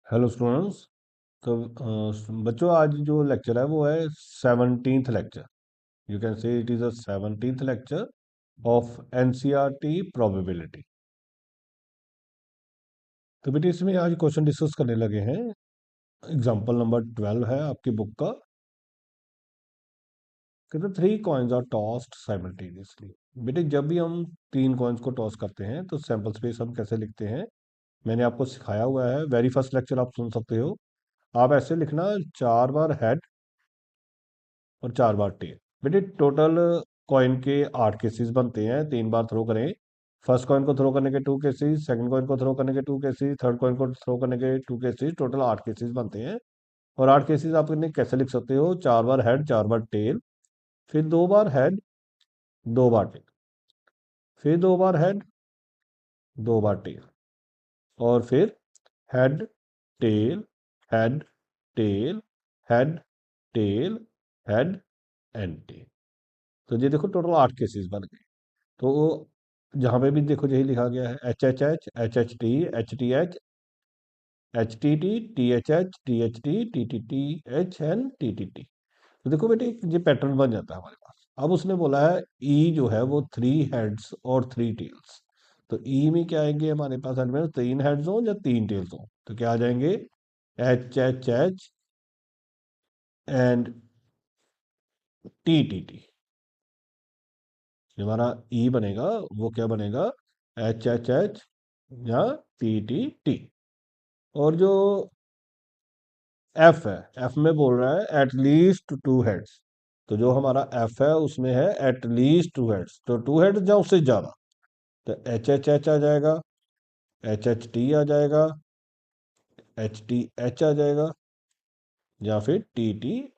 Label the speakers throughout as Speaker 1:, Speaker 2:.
Speaker 1: Hello students. तो बच्चों, आज जो लेक्चर है वो है 17th lecture. You can say it is a 17th lecture of NCERT probability. तो बेटे इसमें आज क्वेश्चन डिस्कस करने लगे हैं। एग्जांपल नंबर 12 है आपकी बुक का। कहते 3 कॉइन्स आर टॉस्ड साइमल्टेनियसली। बेटे जब भी हम 3 कॉइन्स को टॉस करते हैं तो सैंपल स्पेस हम कैसे लिखते हैं, मैंने आपको सिखाया हुआ है। वेरी फर्स्ट लेक्चर आप सुन सकते हो। आप ऐसे लिखना, 4 बार हेड और 4 बार टेल। बेटे टोटल कॉइन के 8 केसेस बनते हैं। 3 बार थ्रो करें। फर्स्ट कॉइन को थ्रो करने के 2 केसेस, सेकंड कॉइन को थ्रो करने के 2 केसेस, थर्ड कॉइन को थ्रो करने के 2 केसेस, टोटल 8 केसेस बनते हैं। और 8 केसेस आप इन्हें कैसे लिख सकते हो, 4 बार हेड 4 बार टेल, फिर 2 बार हेड 2 बार टेल, फिर 2 बार हेड 2 बार टेल, और फिर head tail head tail head tail head and tail. तो ये देखो टोटल 8 केसेस बन गए। तो जहाँ पे भी देखो यही लिखा गया है, H H H, H T T, T H T, N T. तो देखो बेटे ये पैटर्न बन जाता है हमारे पास। अब उसने बोला है ई जो है वो 3 हेड्स और 3 टेल्स। तो ई में क्या आएंगे हमारे पास एलिमेंट, 3 हेड्स हो या 3 टेल्स हो तो क्या आ जाएंगे, एच एंड टी। जो हमारा ई बनेगा वो क्या बनेगा, एच या टी। और जो एफ है, एफ में बोल रहा है एटलीस्ट 2 हेड्स। तो जो हमारा एफ है उसमें है एटलीस्ट 2 हेड्स, तो 2 हेड्स या उससे ज्यादा। तो एच आ जाएगा, एच टी आ जाएगा, एच आ जाएगा, या फिर टी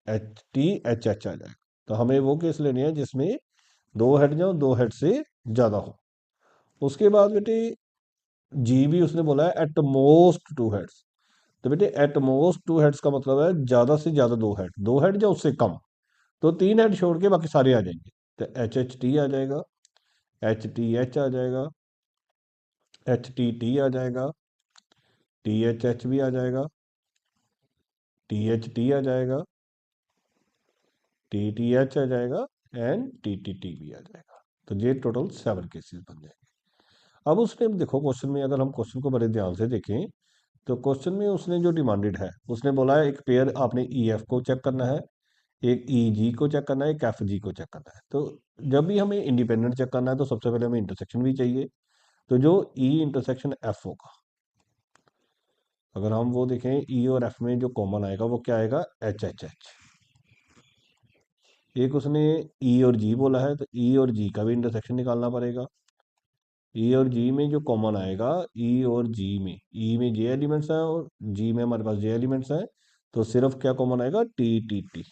Speaker 1: एच आ जाएगा। तो हमें वो केस लेनी है जिसमें 2 हेड या 2 हेड से ज्यादा हो। उसके बाद बेटे जी भी उसने बोला है एट मोस्ट 2 हेड्स। तो बेटे एट मोस्ट 2 हेड्स का मतलब है ज्यादा से ज्यादा 2 हेड, 2 हेड या उससे कम। तो 3 हेड छोड़ के बाकी सारे आ जाएंगे। तो एच टी आ जाएगा, एच आ जाएगा, टी आ जाएगा, एच भी आ जाएगा, टी आ जाएगा, एच आ जाएगा, एंड टी भी आ जाएगा। तो ये टोटल 7 केसेस बन जाएंगे। अब उसने देखो क्वेश्चन में, अगर हम क्वेश्चन को बड़े ध्यान से देखें तो क्वेश्चन में उसने जो डिमांडेड है, उसने बोला है एक पेयर आपने ई एफ को चेक करना है, एक ई जी को चेक करना है, एक एफ जी को चेक करना है। तो जब भी हमें इंडिपेंडेंट चेक करना है तो सबसे पहले हमें इंटरसेक्शन भी चाहिए। तो जो ई इंटरसेक्शन एफ होगा, अगर हम वो देखें ई और एफ में जो कॉमन आएगा वो क्या आएगा, एच। एक उसने ई और जी बोला है तो ई और जी का भी इंटरसेक्शन निकालना पड़ेगा। ई और जी में जो कॉमन आएगा, ई और जी में, ई में जे एलिमेंट्स हैं और जी में हमारे पास जे एलिमेंट्स हैं, तो सिर्फ क्या कॉमन आएगा, टी।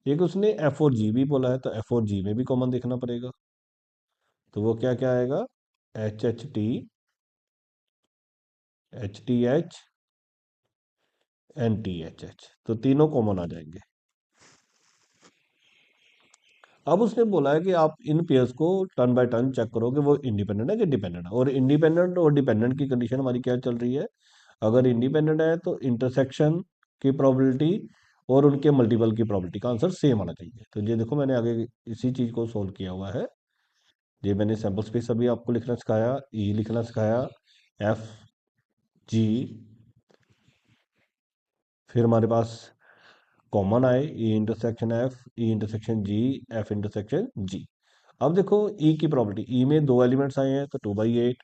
Speaker 1: एक उसने एफ और जी भी बोला है तो एफ और जी में भी कॉमन देखना पड़ेगा। तो वो क्या क्या आएगा, H T, H N H. तो तीनों कॉमन आ जाएंगे। अब उसने बोला है कि आप इन पेयर्स को टर्न बाय टर्न चेक करो कि वो इंडिपेंडेंट है कि डिपेंडेंट है। और इंडिपेंडेंट और डिपेंडेंट की कंडीशन हमारी क्या चल रही है, अगर इंडिपेंडेंट है तो इंटरसेक्शन की प्रोबेबिलिटी और उनके मल्टीपल की प्रोबेबिलिटी का आंसर सेम आना चाहिए। तो ये देखो मैंने आगे इसी चीज को सोल्व किया हुआ है। ये मैंने सैम्पल स्पेस अभी आपको लिखना सिखाया, ई लिखना सिखाया, एफ जी, फिर हमारे पास कॉमन आए E intersection F, E intersection G, F intersection G. अब देखो ई की प्रॉपर्टी, ई में 2 एलिमेंट्स आए हैं तो 2/8।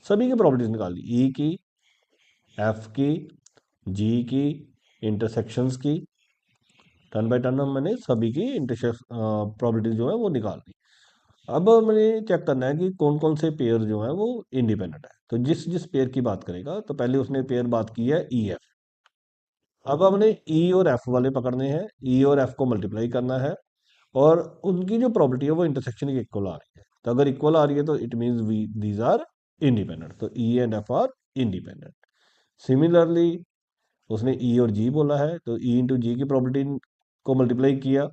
Speaker 1: सभी की प्रॉपर्टीज निकाल ली, ई की, एफ की, जी की, इंटरसेक्शंस की। टर्न बाय टर्न मैंने सभी की इंटरसेक्शन प्रॉपर्टीज जो है वो निकाल ली। अब हमें चेक करना है कि कौन कौन से पेयर जो है वो इंडिपेंडेंट है। तो जिस जिस पेयर की बात करेगा, तो पहले उसने पेयर बात की है ई एफ। अब हमने ई और एफ वाले पकड़ने हैं, ई और एफ को मल्टीप्लाई करना है, और उनकी जो प्रॉपर्टी है वो इंटरसेक्शन की इक्वल आ रही है। तो अगर इक्वल आ रही है तो it means we these are independent. तो E and F are independent. Similarly उसने ई और जी बोला है तो ई इंटू जी की प्रॉपर्टी को मल्टीप्लाई किया,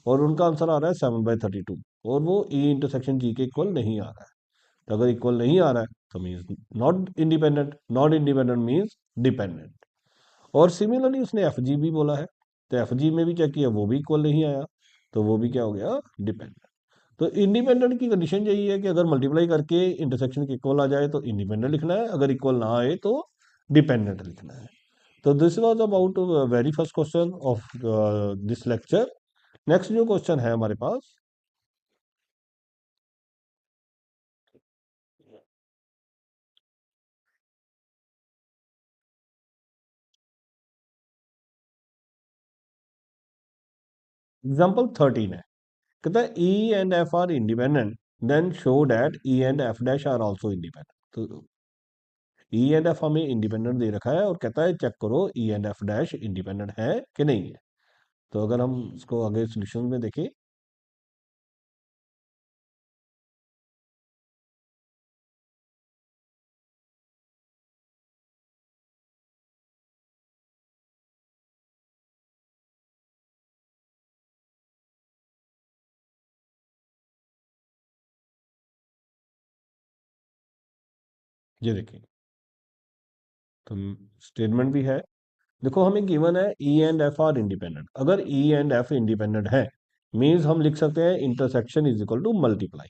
Speaker 1: और उनका आंसर आ रहा है 7/32, और वो ई इंटरसेक्शन जी के इक्वल नहीं आ रहा है। तो अगर इक्वल नहीं आ रहा है तो means not independent, not independent means dependent. और सिमिलरली उसने एफ जी भी बोला है, तो एफ जी में भी चेक किया, वो भी इक्वल नहीं आया, तो वो भी क्या हो गया, डिपेंडेंट। तो इंडिपेंडेंट की कंडीशन यही है कि अगर मल्टीप्लाई करके इंटरसेक्शन के इक्वल आ जाए तो इंडिपेंडेंट लिखना है, अगर इक्वल ना आए तो डिपेंडेंट लिखना है। तो this was about very first question of this lecture. Next जो क्वेश्चन है हमारे पास, एग्जाम्पल 13 है। कहता है E and F are independent, then show that E and F dash are also independent. तो ई एंड एफ हमें इंडिपेंडेंट दे रखा है और कहता है चेक करो E and F dash independent है कि नहीं है। तो अगर हम इसको आगे सोल्यूशन में देखें, ये देखिए, तो स्टेटमेंट भी है। देखो हमें गिवन है E and F are independent, अगर ई एंड एफ इंडिपेंडेंट है मीन्स हम लिख सकते हैं intersection is equal to multiply.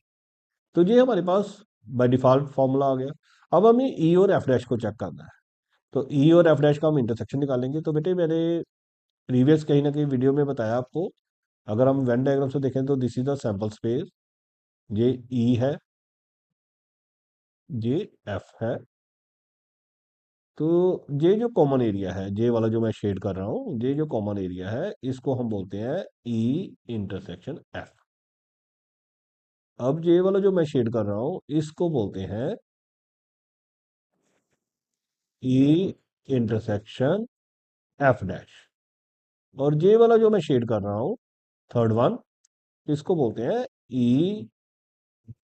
Speaker 1: तो ये हमारे पास बाय डिफॉल्ट फॉर्मूला आ गया। अब हमें ई और एफ डैश को चेक करना है, तो ई और एफ डैश का हम इंटरसेक्शन निकालेंगे। तो बेटे मैंने प्रीवियस कहीं ना कहीं वीडियो में बताया आपको, अगर हम वेन डायग्राम से देखें तो this is the sample space, ये ई है, ये एफ है। तो ये जो कॉमन एरिया है, ये वाला जो मैं शेड कर रहा हूँ, ये जो कॉमन एरिया है इसको हम बोलते हैं ई इंटरसेक्शन एफ। अब ये वाला जो मैं शेड कर रहा हूँ इसको बोलते हैं ई इंटरसेक्शन एफ डैश। और ये वाला जो मैं शेड कर रहा हूँ थर्ड वन, इसको बोलते हैं ई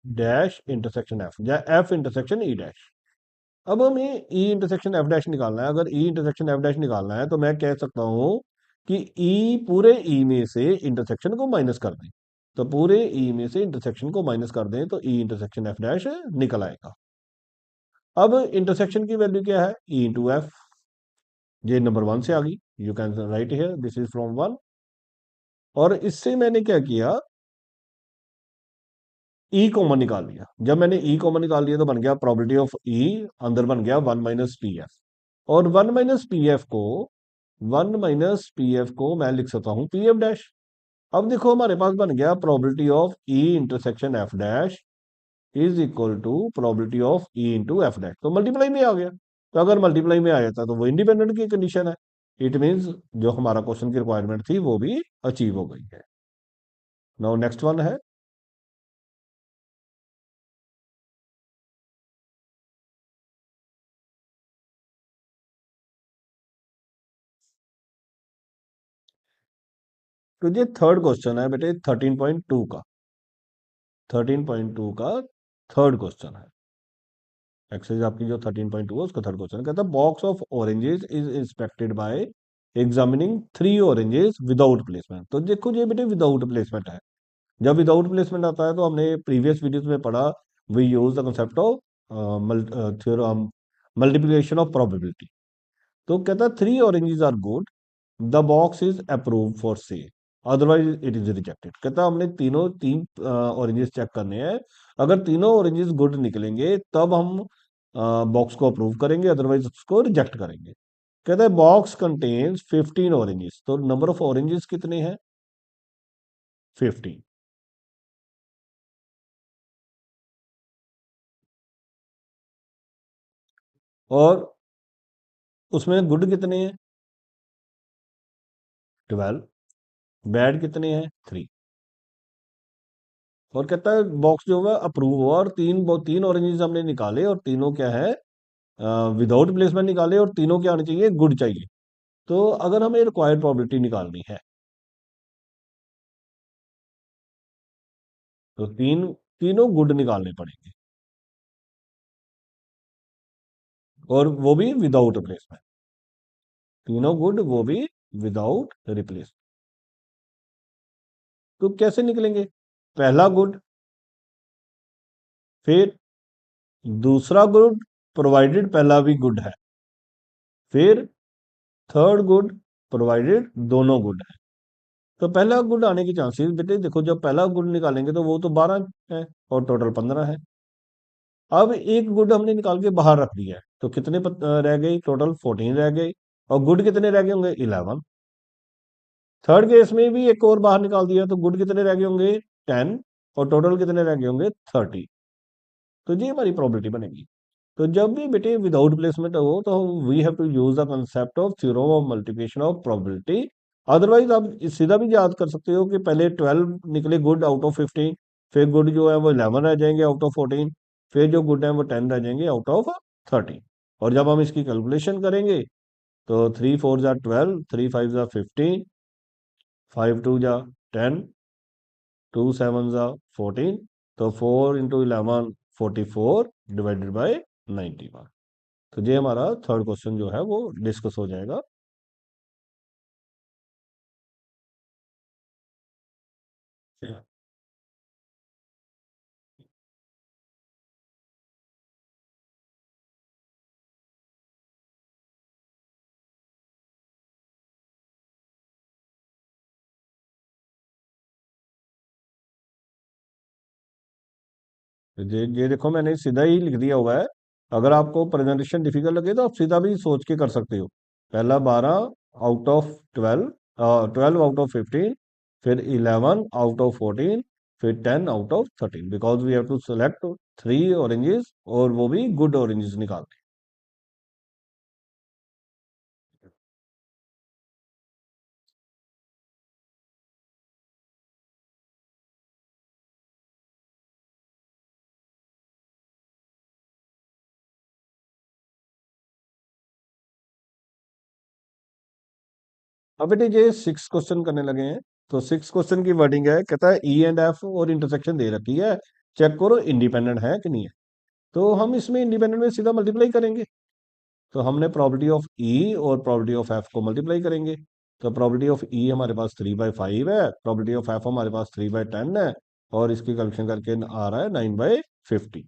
Speaker 1: डैश इंटरसेक्शन एफ या एफ इंटरसेक्शन ई डैश। अब हमें ई इंटरसेक्शन एफ डैश निकालना है। अगर ई इंटरसेक्शन एफ डैश निकालना है तो मैं कह सकता हूं कि ई पूरे ई में से इंटरसेक्शन को माइनस कर दें। तो पूरे ई में से इंटरसेक्शन को माइनस कर दें तो ई इंटरसेक्शन एफ डैश निकल आएगा। अब इंटरसेक्शन की वैल्यू क्या है, ई इंटू एफ। ये नंबर वन से आ गई, you can write here this is from one. और इससे मैंने क्या किया, ई कॉमन निकाल लिया। जब मैंने ई कॉमन निकाल लिया तो बन गया प्रोबेबिलिटी ऑफ ई, अंदर बन गया वन माइनस पी एफ। और वन माइनस पी एफ को मैं लिख सकता हूं पी एफ डैश। अब देखो हमारे पास बन गया probability of E intersection F dash is equal to probability of E into F dash. तो मल्टीप्लाई में आ गया। तो अगर मल्टीप्लाई में आ जाता तो वो इंडिपेंडेंट की कंडीशन है। इट मीन्स जो हमारा क्वेश्चन की रिक्वायरमेंट थी वो भी अचीव हो गई है। नाउ नेक्स्ट वन है, तो ये थर्ड क्वेश्चन है बेटे 13.2 का। 13.2 का थर्ड क्वेश्चन है। एक्सरसाइज आपकी जो 13.2 है उसका थर्ड क्वेश्चन कहता है box of oranges is inspected bye examining three oranges without placement. तो देखो ये बेटे विदाउट प्लेसमेंट है। जब विदाउट प्लेसमेंट आता है तो हमने प्रीवियस वीडियोस में पढ़ा, we use the concept of theorem multiplication of probability. तो कहता है three oranges are good, the box is approve for sale, otherwise it is rejected. कहता हमने तीन ऑरेंजेस चेक करने हैं, अगर तीनों ऑरेंजेस गुड निकलेंगे तब हम बॉक्स को अप्रूव करेंगे, अदरवाइज उसको रिजेक्ट करेंगे। कहता है बॉक्स कंटेन्स 15 ऑरेंजेस, तो नंबर ऑफ ऑरेंजेस कितने हैं, 15। और उसमें गुड कितने हैं, 12। बैड कितने हैं, 3। और कहता है बॉक्स जो है अप्रूव हुआ और तीन ऑरेंजेस हमने निकाले और तीनों क्या है, विदाउट प्लेसमेंट निकाले और तीनों क्या आने चाहिए, गुड चाहिए। तो अगर हमें रिक्वायर्ड प्रोबेबिलिटी निकालनी है तो तीनों गुड निकालने पड़ेंगे, और वो भी विदाउट रिप्लेसमेंट। तीनों गुड, वो भी विदाउट रिप्लेस। तो कैसे निकलेंगे, पहला गुड, फिर दूसरा गुड प्रोवाइडेड पहला भी गुड है, फिर थर्ड गुड प्रोवाइडेड दोनों गुड है। तो पहला गुड आने की चांसेस बेटे देखो, जब पहला गुड निकालेंगे तो वो तो 12 है और टोटल 15 है। अब एक गुड हमने निकाल के बाहर रख दिया है, तो कितने रह गए, टोटल 14 रह गए। और गुड कितने रह गए होंगे, 11। थर्ड केस में भी एक और बाहर निकाल दिया, तो गुड कितने रह गए होंगे, 10। और टोटल कितने रह गए होंगे, 30। तो ये हमारी प्रॉबिलिटी बनेगी। तो जब भी बेटे विदाउट प्लेसमेंट हो तो we have to use the concept of theorem of multiplication of probability. Otherwise आप सीधा भी याद कर सकते हो कि पहले 12 निकले गुड आउट ऑफ 15, फिर गुड जो है वो 11 रह जाएंगे आउट ऑफ 14, फिर जो गुड है वो 10 रह जाएंगे आउट ऑफ 30। और जब हम इसकी कैलकुलेशन करेंगे तो 3 4 जा 12, 3 5 जा 15, 5 2 जा 10, 2 7 जा 14। तो 4 इंटू 11 44 डिवाइडेड बाई 91। तो ये हमारा थर्ड क्वेश्चन जो है वो डिस्कस हो जाएगा। ये देखो मैंने सीधा ही लिख दिया हुआ है। अगर आपको प्रेजेंटेशन डिफिकल्ट लगे तो आप सीधा भी सोच के कर सकते हो। पहला 12 आउट ऑफ 12, 12 आउट ऑफ 15, फिर 11 आउट ऑफ 14, फिर 10 out of 13, because we have to select 3 oranges और वो भी गुड ऑरेंजेस निकालते हैं। अब बेटे ये 6 क्वेश्चन करने लगे हैं। तो 6 क्वेश्चन की वर्डिंग है, कहता है ई एंड एफ और इंटरसेक्शन दे रखी है, चेक करो इंडिपेंडेंट है कि नहीं है। तो हम इसमें इंडिपेंडेंट में सीधा मल्टीप्लाई करेंगे। तो हमने प्रॉपर्टी ऑफ ई और प्रॉपर्टी ऑफ एफ को मल्टीप्लाई करेंगे। तो प्रॉपर्टी ऑफ ई हमारे पास 3/5 है, प्रॉपर्टी ऑफ एफ हमारे पास 3/10 है, और इसकी कैलकुलेशन करके आ रहा है 9/50।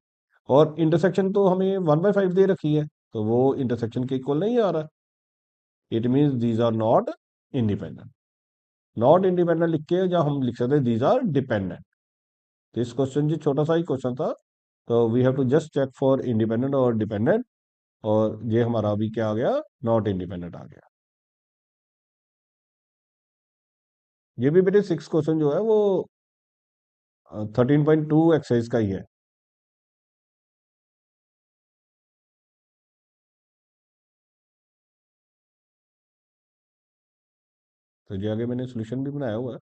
Speaker 1: और इंटरसेक्शन तो हमें 1/5 दे रखी है, तो वो इंटरसेक्शन के इक्वल नहीं आ रहा। It means these are not independent. Not independent लिख के या हम लिख सकते हैं दीज आर डिपेंडेंट। तो इस क्वेश्चन जी छोटा सा ही क्वेश्चन था, तो we have to just check for independent और डिपेंडेंट। और ये हमारा अभी क्या आ गया, नॉट इंडिपेंडेंट आ गया। ये भी बेटे 6 क्वेश्चन जो है वो 13.2 एक्सरसाइज का ही है। तो ये आगे मैंने सोल्यूशन भी बनाया हुआ है।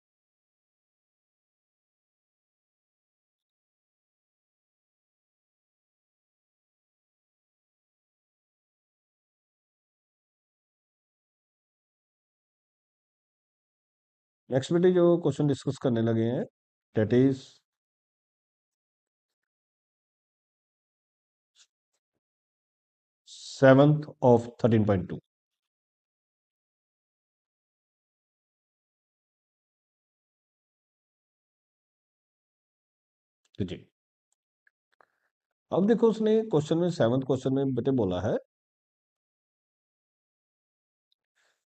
Speaker 1: नेक्स्ट बेटे जो क्वेश्चन डिस्कस करने लगे हैं, डेट इज 7th ऑफ 13.2। तो जी अब देखो उसने क्वेश्चन में 7th क्वेश्चन में बेटे बोला है,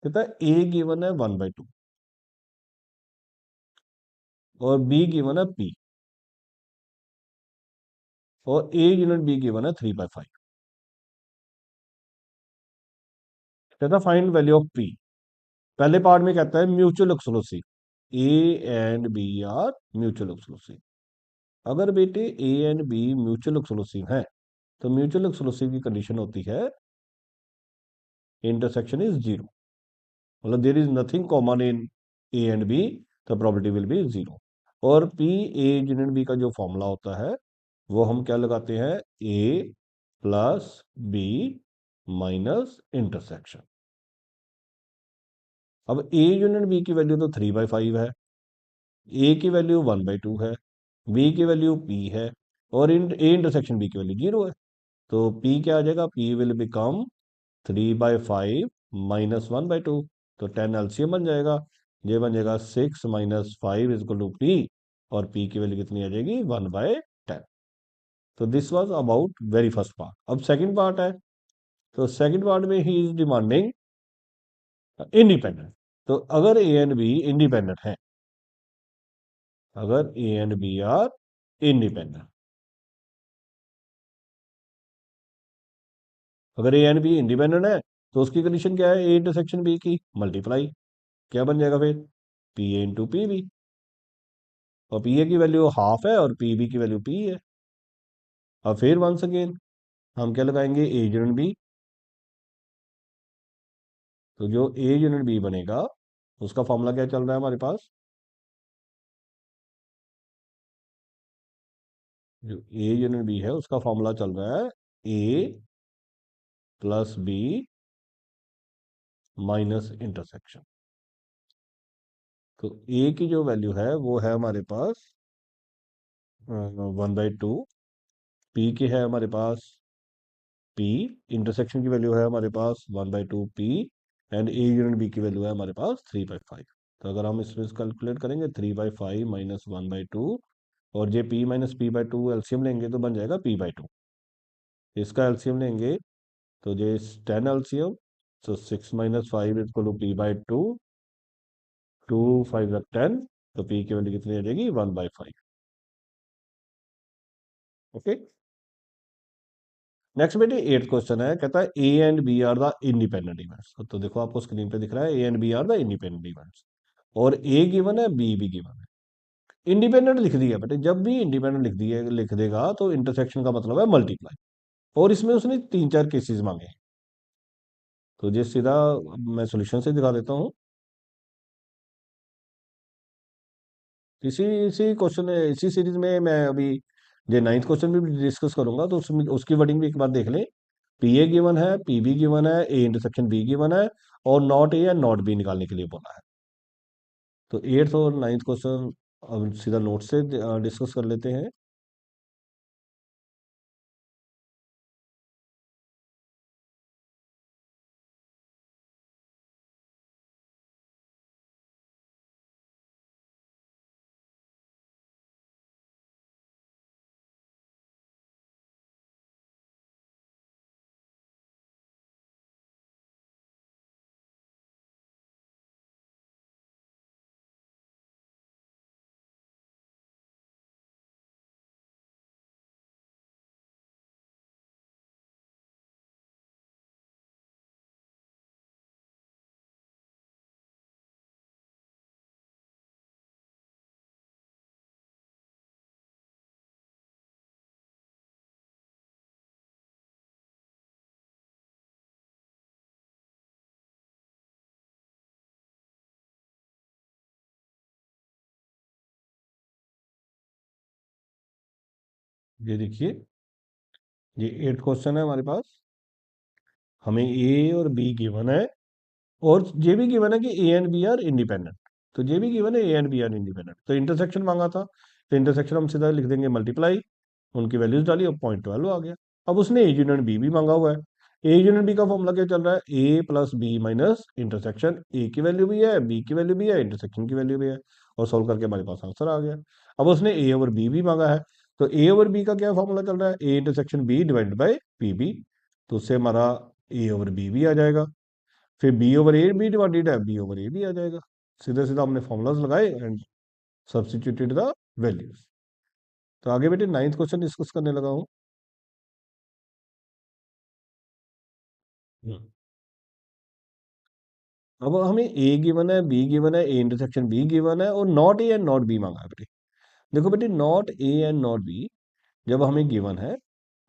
Speaker 1: कहता है ए गिवन है 1/2 और बी गिवन है पी, और ए यूनिट बी गिवन है 3/5। कहता फाइंड वैल्यू ऑफ पी। पहले पार्ट में कहता है mutual exclusive A and B are mutual exclusive. अगर बेटे A and B mutual exclusive है तो म्यूचुअल एक्सक्लूसिव की कंडीशन होती है इंटरसेक्शन इज जीरो। मतलब there is nothing common in A and B, तो प्रॉपर्टी विल बी जीरो। और पी ए यूनिट बी का जो फॉर्मूला होता है वो हम क्या लगाते हैं, ए प्लस बी माइनस इंटरसेक्शन। अब ए यूनिट बी की वैल्यू तो 3/5 है, ए की वैल्यू 1/2 है, बी की वैल्यू पी है, और ए इंटरसेक्शन बी की वैल्यू जीरो है। तो पी क्या आ जाएगा, पी विल बिकम 3/5 माइनस 1/2। तो 10 एलसीएम बन जाएगा। ये बन जाएगा 6 - 5 इज इक्वल टू पी, और पी की वैल्यू कितनी आ जाएगी, 1/10। तो this was about very first part. अब सेकंड पार्ट है, तो सेकंड पार्ट में ही इज डिमांडिंग इंडिपेंडेंट। तो अगर ए एंड बी इंडिपेंडेंट है, अगर A and B are independent, अगर ए एंड बी इंडिपेंडेंट है तो उसकी कंडीशन क्या है, ए इंटरसेक्शन बी की मल्टीप्लाई, क्या बन जाएगा फिर, P A into P B. और पी ए की वैल्यू हाफ है और पी बी की वैल्यू पी है। अब फिर वंस अगेन हम क्या लगाएंगे, ए यूनिट बी। तो जो ए यूनिट बी बनेगा उसका फॉर्मूला क्या चल रहा है हमारे पास, जो ए यूनिट बी है उसका फॉर्मूला चल रहा है ए प्लस बी माइनस इंटरसेक्शन। तो ए की जो वैल्यू है वो है हमारे पास 1/2, पी की है हमारे पास पी, इंटरसेक्शन की वैल्यू है हमारे पास 1/2 P, and A unit B की वैल्यू है हमारे पास 3/5। तो अगर हम इसमें कैलकुलेट करेंगे 3/5 माइनस 1/2, और J P minus P by two एल्सियम लेंगे तो बन जाएगा p/2। इसका एल्सियम लेंगे तो जे 10 एल्सियम, तो 6 - 5 इक्वल टू p/2, 2 5 10, तो पी की वैल्यू कितनी आ जाएगी, 1/5। ओके, नेक्स्ट बेटे एट क्वेश्चन है, कहता है A and B are the independent events. तो देखो आपको स्क्रीन पे दिख रहा है A and B are the independent events, और ए गिवन है बी भी गिवन है। इंडिपेंडेंट लिख दिया बेटे, जब भी इंडिपेंडेंट लिख देगा तो इंटरसेक्शन का मतलब है मल्टीप्लाई, और इसमें उसने 3 4 केसेस मांगे हैं। तो ये सीधा मैं सॉल्यूशन से दिखा देता हूँ। इसी इसी क्वेश्चन इसी सीरीज में मैं अभी ये नाइन्थ क्वेश्चन भी डिस्कस करूंगा, तो उसमें उसकी वर्डिंग भी एक बार देख लें। पी ए गिवन है, पी बी गिवन है, ए इंटरसेक्शन बी गिवन है, और नॉट ए या नॉट बी निकालने के लिए बोला है। तो एट्थ और नाइन्थ क्वेश्चन अब सीधा नोट से डिस्कस कर लेते हैं। ये देखिए, ये एट क्वेश्चन है हमारे पास, हमें ए और बी गिवन है, और ये भी गिवन है कि A and B are independent. तो ये भी गिवन है A and B are independent, तो इंटरसेक्शन मांगा था, तो इंटरसेक्शन हम सीधा लिख देंगे मल्टीप्लाई, उनकी वैल्यूज डाली और 0.12 आ गया। अब उसने ए यूनिट बी भी मांगा हुआ है। ए यूनिट बी का फॉर्मूला क्या चल रहा है, ए प्लस बी माइनस इंटरसेक्शन, ए की वैल्यू भी है, बी की वैल्यू भी है, इंटरसेक्शन की वैल्यू भी है, और सोल्व करके हमारे पास आंसर आ गया। अब उसने ए ओवर बी भी मांगा है, तो ए ओवर बी का क्या फॉर्मूला चल रहा है, A intersection B divide by P B. तो उससे हमारा ए ओवर बी भी आ जाएगा, फिर बी ओवर ए भी डिवाइडेड है, बी ओवर ए भी आ जाएगा। सीधा सीधा हमने फॉर्मूलाज लगाए एंड सब्सटीट्यूटेड द वैल्यूज। तो आगे बेटे नाइन्थ क्वेश्चन डिस्कस करने लगा हूँ। हम्म। अब हमें ए गिवन है, बी गिवन है, ए इंटरसेक्शन बी गिवन है, और not A and not be मांगा है बेटे। देखो बेटे, not A and not be जब हमें गिवन है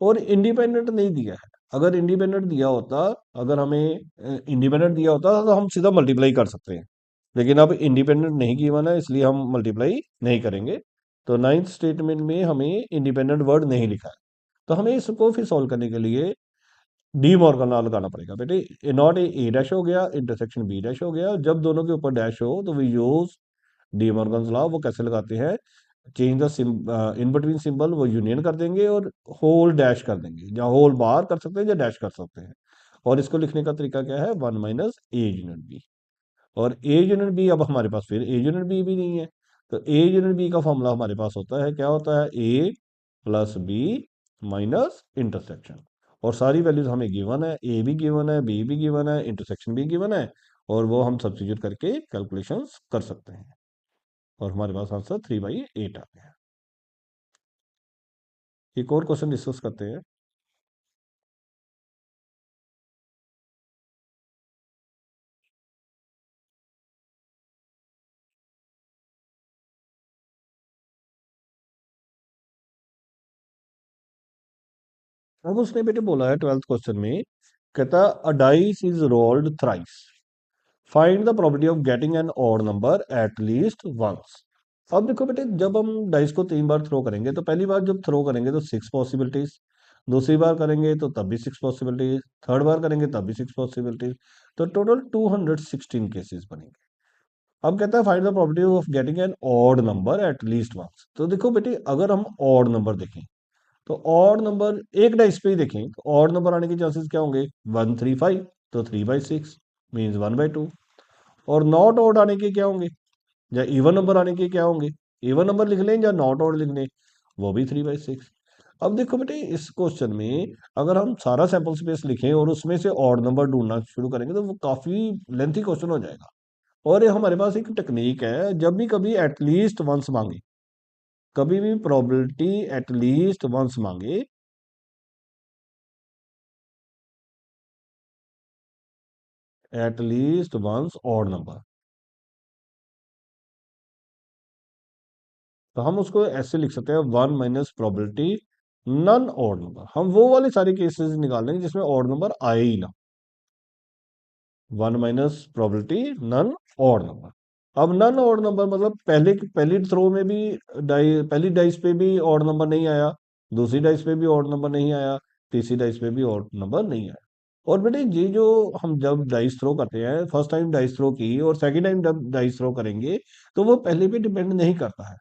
Speaker 1: और इंडिपेंडेंट नहीं दिया है, अगर इंडिपेंडेंट दिया होता, अगर हमें इंडिपेंडेंट दिया होता तो हम सीधा मल्टीप्लाई कर सकते हैं, लेकिन अब इंडिपेंडेंट नहीं गिवन है इसलिए हम मल्टीप्लाई नहीं करेंगे। तो नाइन्थ स्टेटमेंट में हमें इंडिपेंडेंट वर्ड नहीं लिखा है, तो हमें इसको फिर सॉल्व करने के लिए डी मॉर्गन लॉ लगाना पड़ेगा बेटे। ए नॉट ए डैश हो गया, इंटरसेक्शन बी डैश हो गया, जब दोनों के ऊपर डैश हो तो we use De Morgan law. वो कैसे लगाते हैं, change the in between symbol वो यूनियन कर देंगे और होल डैश कर देंगे, या होल बार कर सकते हैं या डैश कर सकते हैं। और इसको लिखने का तरीका क्या है, 1 - a यूनिट बी। और ए यूनिट बी, अब हमारे पास फिर ए यूनिट बी भी नहीं है, तो ए यूनिट बी का फॉर्मूला हमारे पास होता है, क्या होता है, ए प्लस बी माइनस इंटरसेक्शन। और सारी वैल्यूज हमें गिवन है, ए भी गिवन है, बी भी गिवन है, इंटरसेक्शन भी गिवन है, और वो हम सब्स्टिट्यूट करके कैलकुलेशंस कर सकते हैं। और हमारे पास आंसर 3/8 आ गया। एक और क्वेश्चन डिस्कस करते हैं। अब उसने बेटे बोला है 12th क्वेश्चन में, कहता a dice is rolled thrice, find the probability of getting an odd number at least once. अब देखो बेटे, जब हम डाइस को 3 बार थ्रो करेंगे तो पहली बार जब थ्रो करेंगे तो 6 पॉसिबिलिटीज, दूसरी बार करेंगे तो तब भी 6 पॉसिबिलिटीज, थर्ड बार करेंगे तब भी 6 पॉसिबिलिटीज, तो टोटल 216 केसेस बनेंगे। अब कहता है find the probability of getting an odd number at least once. तो देखो बेटे, अगर हम ऑड नंबर देखें तो ऑड नंबर एक डाइस पे ही देखें तो ऑड नंबर आने के चांसेस क्या होंगे, 135, तो 3/6 मीन्स 1/2। और नॉट ऑड आने के क्या होंगे, या इवन नंबर आने के क्या होंगे, इवन नंबर लिख लें या नॉट ऑड लिख लें, वो भी 3/6। अब देखो बेटे, इस क्वेश्चन में अगर हम सारा सैंपल स्पेस लिखें और उसमें से ऑड नंबर ढूंढना शुरू करेंगे तो वो काफी लेंथी क्वेश्चन हो जाएगा। और ये हमारे पास एक टेक्निक है, जब भी कभी एटलीस्ट वंस मांगे, कभी भी प्रोबेबिलिटी एटलीस्ट वंस मांगे, एटलीस्ट वंस ऑड नंबर, तो हम उसको ऐसे लिख सकते हैं 1 - प्रोबेबिलिटी नन ऑड नंबर। हम वो वाले सारे केसेस निकाल लेंगे जिसमें ऑड नंबर आए ही ना। 1 - प्रोबेबिलिटी नन ऑड नंबर। अब नन ऑड नंबर मतलब पहली थ्रो में भी पहली डाइस पे भी ऑड नंबर नहीं आया, दूसरी डाइस पे भी ऑड नंबर नहीं आया, तीसरी डाइस पे भी ऑड नंबर नहीं आया। और बेटे, ये जो हम जब डाइस थ्रो करते हैं, फर्स्ट टाइम डाइस थ्रो की और सेकंड टाइम जब डाइस थ्रो करेंगे, तो वो पहले पे डिपेंड नहीं करता है।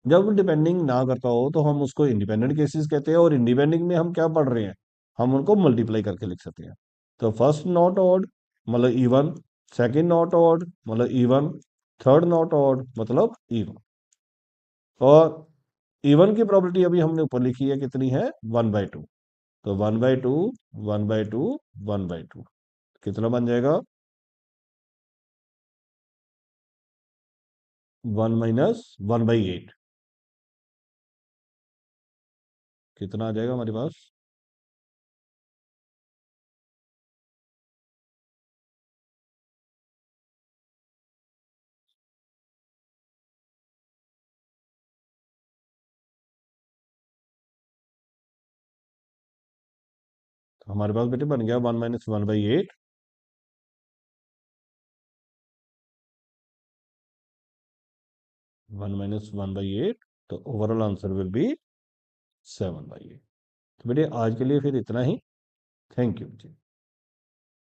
Speaker 1: जब डिपेंडिंग ना करता हो तो हम उसको इंडिपेंडेंट केसेस कहते हैं, और इंडिपेंडेंट में हम क्या पढ़ रहे हैं, हम उनको मल्टीप्लाई करके लिख सकते हैं। तो फर्स्ट नॉट ऑड मतलब इवन, सेकंड नॉट ऑड मतलब इवन, थर्ड नॉट ऑड मतलब इवन। और इवन की प्रॉपर्टी अभी हमने ऊपर लिखी है, कितनी है, 1/2। तो 1/2, 1/2, 1/2 कितना बन जाएगा, 1 - 1/8 कितना आ जाएगा हमारे पास। तो हमारे पास बेटे बन गया 1 - 1/8। 1 - 1/8, तो ओवरऑल आंसर विल बी 7/8। तो बेटे आज के लिए फिर इतना ही। Thank you ji.